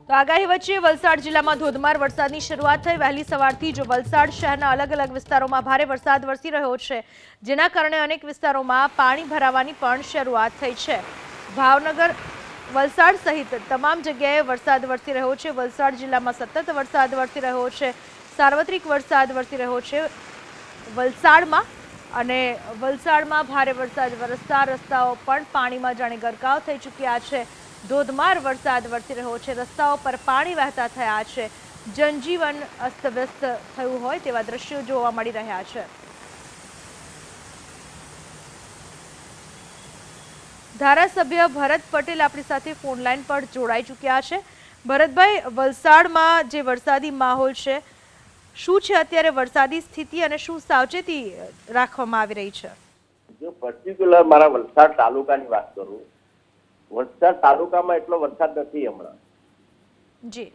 તો આગાહી વચ્ચે વલસાડ જિલ્લામાં ધોધમાર વરસાદની શરૂઆત થઈ। વહેલી સવારથી જ વલસાડ શહેરના અલગ અલગ વિસ્તારોમાં ભારે વરસાદ વરસી રહ્યો છે, જેના કારણે અનેક વિસ્તારોમાં પાણી ભરાવાની પણ શરૂઆત થઈ છે। ભાવનગર, વલસાડ સહિત તમામ જગ્યાએ વરસાદ વરસી રહ્યો છે। વલસાડ જિલ્લામાં સતત વરસાદ વરસી રહ્યો છે, સાર્વત્રિક વરસાદ વરસી રહ્યો છે વલસાડમાં। અને વલસાડમાં ભારે વરસાદ વરસતા રસ્તાઓ પણ પાણીમાં જાણે ગરકાવ થઈ ચૂક્યા છે। ધોધમાર વરસાદ વરસી રહ્યો છે, રસ્તાઓ પર પાણી વહેતા થયા છે, જનજીવન અસ્તવ્યસ્ત થયું હોય તેવા દ્રશ્યો જોવા મળી રહ્યા છે। ધારાસભ્ય ભરત પટેલ આપણી સાથે ફોન લાઈન પર જોડાઈ ચૂક્યા છે। ભરતભાઈ, વલસાડમાં જે વરસાદી માહોલ છે, શું છે અત્યારે વરસાદી સ્થિતિ અને શું સાવચેતી રાખવામાં આવી રહી છે? જો પર્ટિક્યુલર મારા વલસાડ તાલુકાની વાત કરું, વલસાડ તાલુકામાં એટલો વરસાદ નથી હમણાં। જી,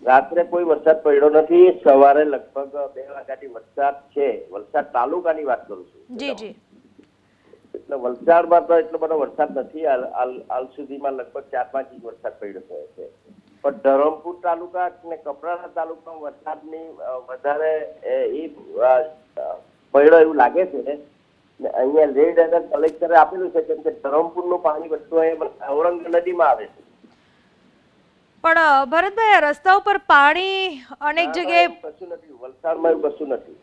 રાત્રે કોઈ વરસાદ પડ્યો નથી, સવારે લગભગ 2 વાગ્યાથી વરસાદ છે। વલસાડ તાલુકાની વાત કરું છું। જી જી, એટલે વલસાડમાં તો એટલો બધો વરસાદ નથી। હાલ સુધીમાં લગભગ 4-5 ઇંચ વરસાદ પડ્યો છે, પણ ધરમપુર તાલુકા અને કપરાડા તાલુકામાં વરસાદની વધારે પડ્યો એવું લાગે છે। અહીંયા રેડ એલર્ટ કલેક્ટરે આપેલું છે, કેમ કે ધરમપુરનું પાણી બધું ઔરંગ નદીમાં આવે છે। પણ ભરતભાઈ, આ રસ્તા ઉપર પાણી અનેક જગ્યાએ કશું નથી, વલસાડમાં એવું કશું નથી।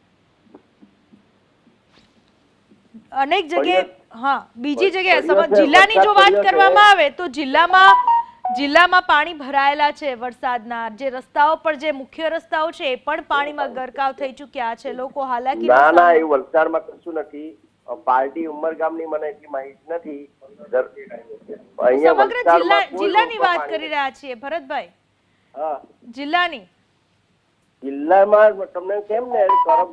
અનેક જગ્યાએ, હા, બીજી જગ્યાએ જિલ્લાની જો વાત કરવામાં આવે તો જિલ્લામાં પાણી ભરાયેલા છે। વરસાદના જે રસ્તાઓ પર જે મુખ્ય રસ્તાઓ છે એ પણ પાણીમાં ગરકાવ થઈ ચૂક્યા છે, લોકો હાલાકી ના, એવું વલસાડમાં કશું નથી। પાર્ટી ઉમરગામની મને એટલી માહિતી નથી। સમગ્ર જિલ્લાની વાત કરી રહ્યા છીએ ભરતભાઈ। હા, જિલ્લામાં તમને કેમ ને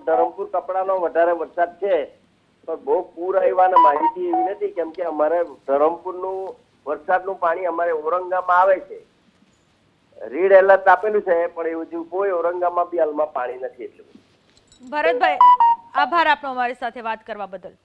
ધરમપુર કપડાનો વધારે વરસાદ છે, પણ બહુ પૂર આવ્યાની માહિતી એવી નથી, કેમ કે અમારે ધરમપુરનું વરસાદનું પાણી અમારે ઔરંગામાં આવે છે। રેડ એલર્ટ આપેલું છે, પણ એવું કોઈ ઔરંગામાં બી હાલમાં પાણી નથી। એટલું ભરતભાઈ, આભાર આપનો અમારી સાથે વાત કરવા બદલ।